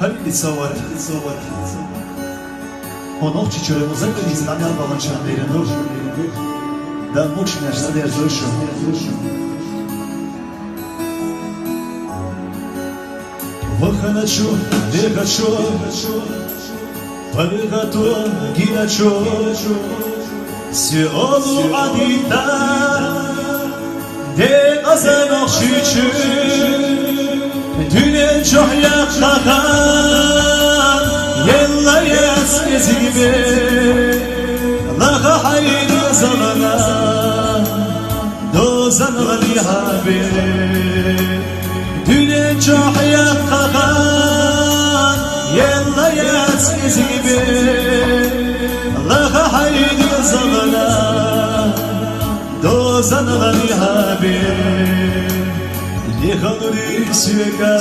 خلي تصور ونوتي تشري مزكر يزنان يا بالان شاندير نور دا موش نشتا دير زوشو وخنچو دغچو پرغتو گیرچو سیولو عدیتا de azan akşiçü Düne çok yakaka Yella yeskezi gibi Laha haydi zalana Dozan gali habi Düne çok yakaka Yella yeskezi gibi Laha haydi zalana Dozan gali habi Lihanuri süga